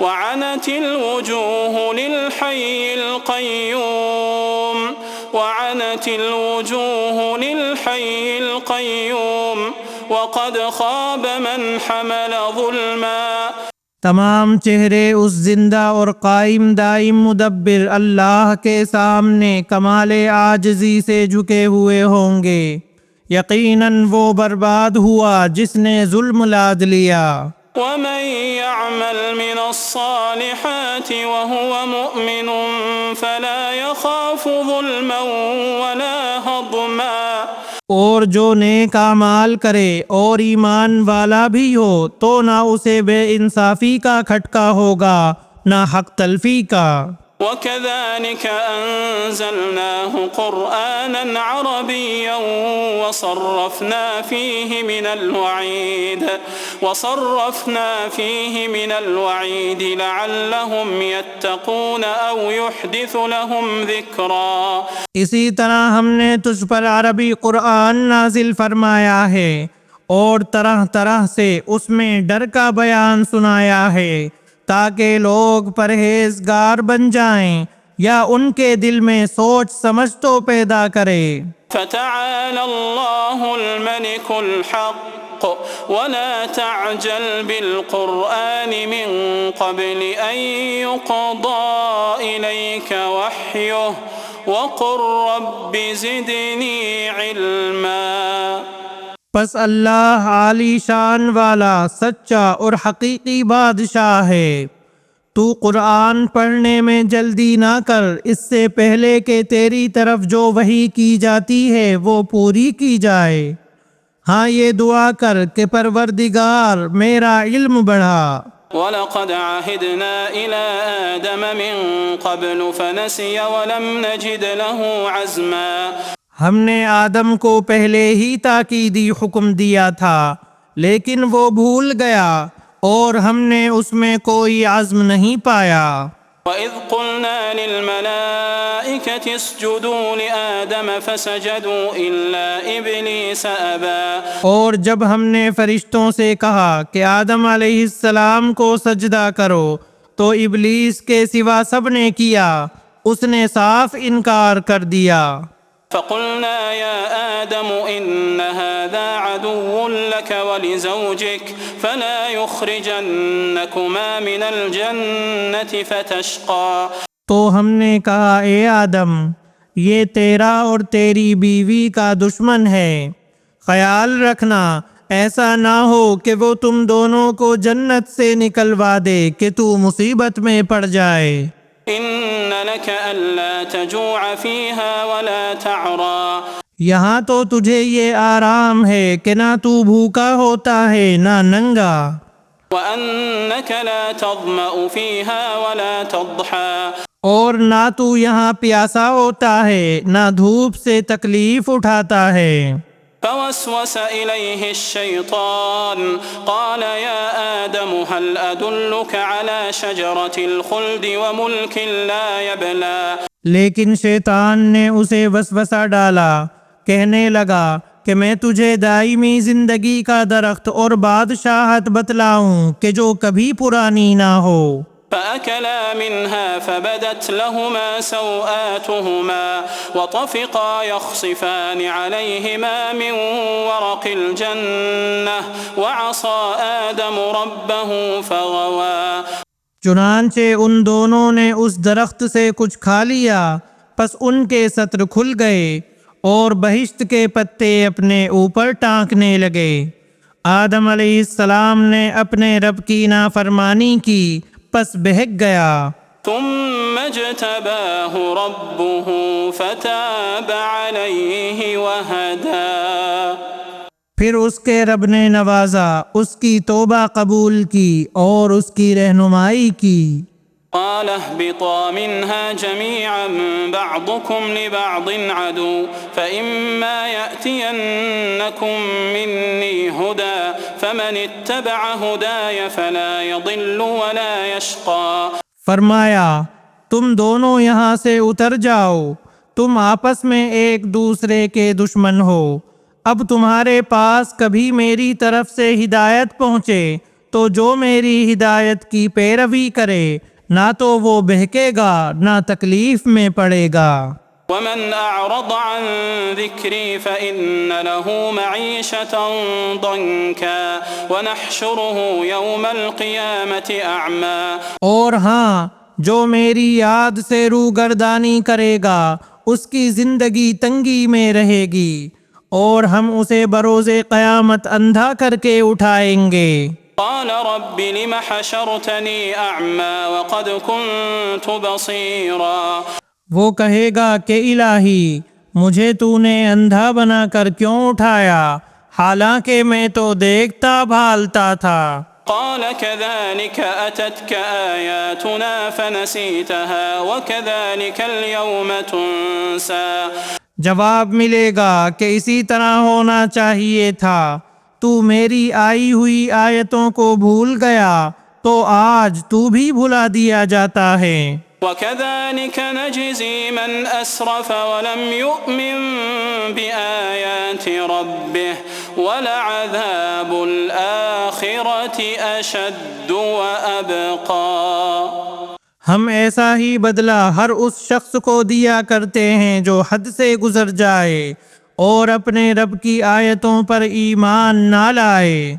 وعنت الوجوه للحي القيوم وعنت الوجوه للحي القيوم وقد خاب من حمل ظلما۔ تمام چہرے اس زندہ اور قائم دائم مدبر اللہ کے سامنے کمال عاجزی سے جھکے ہوئے ہوں گے۔ یقیناً وہ برباد ہوا جس نے ظلم لاد لیا۔ ومن يعمل من الصالحات وهو مؤمن فلا يخاف ظلما ولا هضما۔ اور جو نیک اعمال کرے اور ایمان والا بھی ہو تو نہ اسے بے انصافی کا کھٹکا ہوگا نہ حق تلفی کا۔ وكذلك أنزلناه قرآنا عربيا وصرفنا فيه من الوعيد لعلهم يتقون أو يحدث لهم ذكرا۔ اسی طرح ہم نے تجھ پر عربی قرآن نازل فرمایا ہے اور طرح طرح سے اس میں ڈر کا بیان سنایا ہے تاکہ لوگ پرہیزگار بن جائیں یا ان کے دل میں سوچ سمجھ تو پیدا کرے۔ فتعالى الله الملك الحق ولا تعجل بالقرآن من قبل أن يقضى إليك وحيه وقل رب زدني علما۔ پس اللہ عالی شان والا سچا اور حقیقی بادشاہ ہے، تو قرآن پڑھنے میں جلدی نہ کر اس سے پہلے کہ تیری طرف جو وحی کی جاتی ہے وہ پوری کی جائے۔ ہاں یہ دعا کر کہ پروردگار میرا علم بڑھا۔ وَلَقَدْ عَهِدْنَا إِلَىٰ آدَمَ مِن قَبْلُ فَنَسِيَ وَلَمْ نَجِدْ لَهُ عَزْمًا۔ ہم نے آدم کو پہلے ہی تاکیدی حکم دیا تھا لیکن وہ بھول گیا اور ہم نے اس میں کوئی عزم نہیں پایا۔ وَإِذْ قُلْنَا لِلْمَلَائِكَةِ اسْجُدُوا لِآدَمَ فَسَجَدُوا إِلَّا إِبْلِيسَ أَبَىٰ۔ اور جب ہم نے فرشتوں سے کہا کہ آدم علیہ السلام کو سجدہ کرو تو ابلیس کے سوا سب نے کیا، اس نے صاف انکار کر دیا۔ فقلنا يا آدم إن هذا عدو لك ولزوجك فلا يخرجنكما من الجنة فتشقى۔ تو ہم نے کہا اے آدم یہ تیرا اور تیری بیوی کا دشمن ہے، خیال رکھنا ایسا نہ ہو کہ وہ تم دونوں کو جنت سے نکلوا دے کہ تو مصیبت میں پڑ جائے۔ إن لك ألا تجوع فيها ولا تعرى۔ یہاں تو تجھے یہ آرام ہے کہ نہ تو بھوکا ہوتا ہے نہ ننگا۔ وأنك لا تظمأ فيها ولا تضحى۔ اور نہ تو یہاں پیاسا ہوتا ہے نہ دھوپ سے تکلیف اٹھاتا ہے۔ فوسوس إليه الشيطان قال يا آدم هل أدلك على شجرة الخلد وملك لا يبلى۔ لیکن شیطان نے اسے وسوسہ ڈالا، کہنے لگا کہ میں تجھے دائمی زندگی کا درخت اور بادشاہت بتلاؤں کہ جو کبھی پرانی نہ ہو۔ فأكلا منها فبدت لهما سوآتهما وطفقا يخصفان عليهما من ورق الجنة وعصى آدم ربه فغوى۔ چنانچہ ان دونوں نے اس درخت سے کچھ کھا لیا، پس ان کے ستر کھل گئے اور بہشت کے پتے اپنے اوپر ٹانکنے لگے۔ آدم علیہ السلام نے اپنے رب کی نافرمانی کی پس بہک گیا۔ ثم اجتباه ربه فتاب عليه وهدى۔ پھر اس کے رب نے نوازا، اس کی توبہ قبول کی اور اس کی رہنمائی کی۔ قال اهبطا منها جميعا بعضكم لبعض عدو فإما يأتينكم مني هدى فمن اتبع هداي فلا يضل ولا يشقى۔ فرمایا تم دونوں یہاں سے اتر جاؤ، تم آپس میں ایک دوسرے کے دشمن ہو، اب تمہارے پاس کبھی میری طرف سے ہدایت پہنچے تو جو میری ہدایت کی پیروی کرے نہ تو وہ بہکے گا نہ تکلیف میں پڑے گا۔ ومن أعرض عن ذكري فإن له معيشة ضنكا ونحشره يوم القيامة أعمى۔ اور ہاں، جو میری یاد سے روگردانی کرے گا اس کی زندگی تنگی میں رہے گی اور ہم اسے بروز قیامت اندھا کر کے اٹھائیں گے۔ قال رب لم حشرتني أعمى وقد كنت بصيرا۔ وہ کہے گا کہ الہی، مجھے تو نے اندھا بنا کر کیوں اٹھایا حالانکہ میں تو دیکھتا بھالتا تھا۔ قال كذلك أتتك آياتنا فنسيتها وكذلك اليوم تنسى۔ جواب ملے گا کہ اسی طرح ہونا چاہیے تھا، تو میری آئی ہوئی آیتوں کو بھول گیا تو آج تو بھی بھلا دیا جاتا ہے۔ وكذلك نجزي من أسرف ولم يؤمن بآيات ربه ولعذاب الآخرة أشد وأبقى۔ ہم ایسا ہی بدلہ ہر اس شخص کو دیا کرتے ہیں جو حد سے گزر جائے اور اپنے رب کی آیتوں پر ایمان نہ لائے،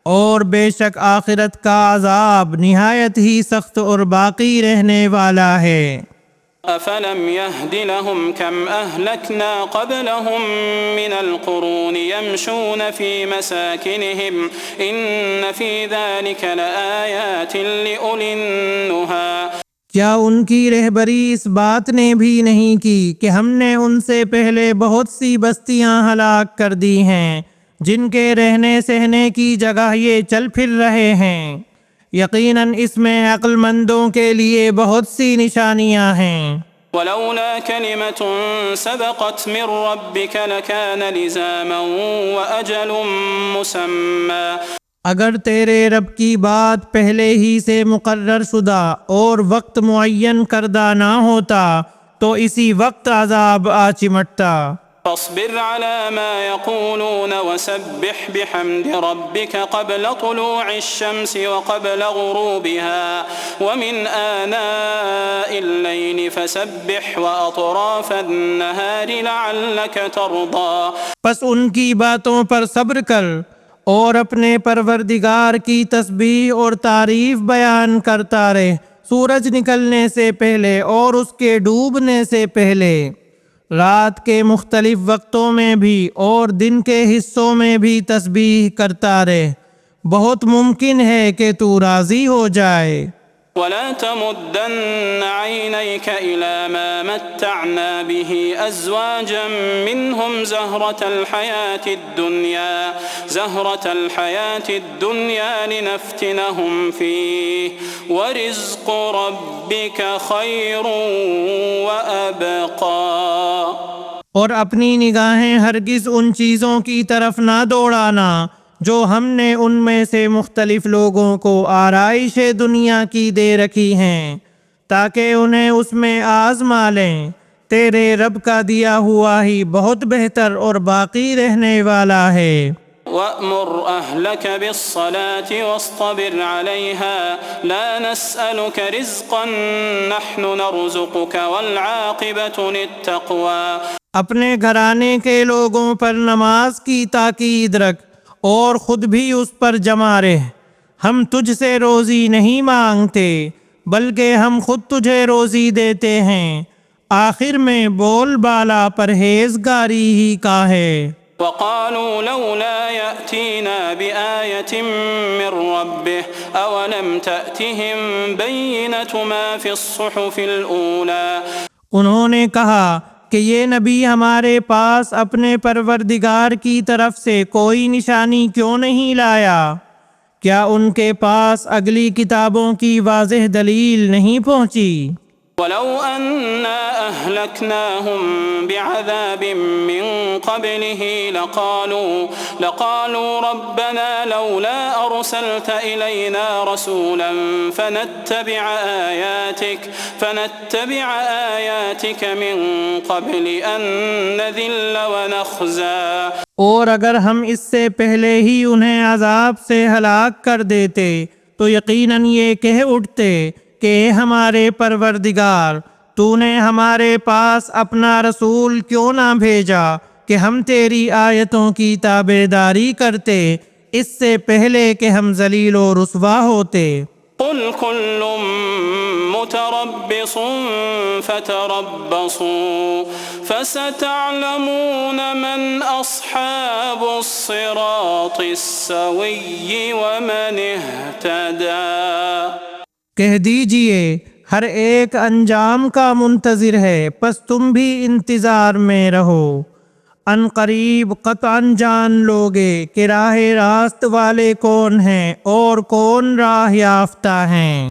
اور بے شک آخرت کا عذاب نہایت ہی سخت اور باقی رہنے والا ہے۔ أفلم يهد لهم كم أهلكنا قبلهم من القرون يمشون في مساكنهم إن في ذلك لآيات لأولي النهى۔ کیا ان کی رہبری اس بات نے بھی نہیں کی کہ ہم نے ان سے پہلے بہت سی بستیاں ہلاک کر دی ہیں جن کے رہنے سہنے کی جگہ یہ چل پھر رہے ہیں؟ یقیناً اس میں عقل مندوں کے لیے بہت سی نشانیاں ہیں۔ ولولا كلمة سبقت من ربك لكان لزاما وأجل مسمى۔ اگر تیرے رب کی بات پہلے ہی سے مقرر شدہ اور وقت معین کردہ نہ ہوتا تو اسی وقت عذاب آ چمٹتا۔ فاصبر على ما يقولون وسبح بحمد ربك قبل طلوع الشمس وقبل غروبها ومن آناء الليل فسبح وأطراف النهار لعلك ترضى۔ پس ان کی باتوں پر صبر کر اور اپنے پروردگار کی تسبیح اور تعریف بیان کرتا رہ سورج نکلنے سے پہلے اور اس کے ڈوبنے سے پہلے، رات کے مختلف وقتوں میں بھی اور دن کے حصوں میں بھی تسبیح کرتا رہ، بہت ممکن ہے کہ تو راضی ہو جائے۔ ولا تمدن عينيك إلى ما متعنا به أزواجا منهم زهرة الحياة الدنيا لنفتنهم فيه ورزق ربك خير وأبقى۔ اور اپنی نگاہیں ہرگز ان چیزوں کی طرف نہ دوڑانا جو ہم نے ان میں سے مختلف لوگوں کو آرائش دنیا کی دے رکھی ہیں تاکہ انہیں اس میں آزما لیں، تیرے رب کا دیا ہوا ہی بہت بہتر اور باقی رہنے والا ہے۔ وَأْمُرْ أَهْلَكَ بِالصَّلَاةِ وَاصْطَبِرْ عَلَيْهَا لَا نَسْأَلُكَ رِزْقًا نَحْنُ نَرْزُقُكَ وَالْعَاقِبَةُ لِلتَّقْوَى۔ اپنے گھرانے کے لوگوں پر نماز کی تاکید رکھ اور خود بھی اس پر جمع رہ، ہم تجھ سے روزی نہیں مانگتے بلکہ ہم خود تجھے روزی دیتے ہیں، آخر میں بول بالا پرہیزگاری ہی کا ہے۔ وقالوا لولا يأتينا بآية من ربه أولم تأتهم بينة ما في الصحف الأولى۔ انہوں نے کہا کہ یہ نبی ہمارے پاس اپنے پروردگار کی طرف سے کوئی نشانی کیوں نہیں لایا؟ کیا ان کے پاس اگلی کتابوں کی واضح دلیل نہیں پہنچی؟ ولو أنا أهلكناهم بعذاب من قبله لقالوا ربنا لولا أرسلت إلينا رسولا فنتبع آياتك من قبل أن نذل ونخزى۔ اور اگر ہم اس سے پہلے ہی انہیں عذاب سے ہلاک کر دیتے تو یقیناً یہ کہہ اٹھتے کہ اے ہمارے پروردگار، تو نے ہمارے پاس اپنا رسول کیوں نہ بھیجا کہ ہم تیری آیتوں کی تابعداری کرتے اس سے پہلے کہ ہم ذلیل و رسوا ہوتے۔ قل كل متربص فتربصوا فستعلمون من أصحاب الصراط السوي ومن اهتدى۔ کہہ دیجئے ہر ایک انجام کا منتظر ہے، پس تم بھی انتظار میں رہو، ان قریب قطعاً جان لوگے کہ راہ راست والے کون ہیں اور کون راہ یافتہ ہیں۔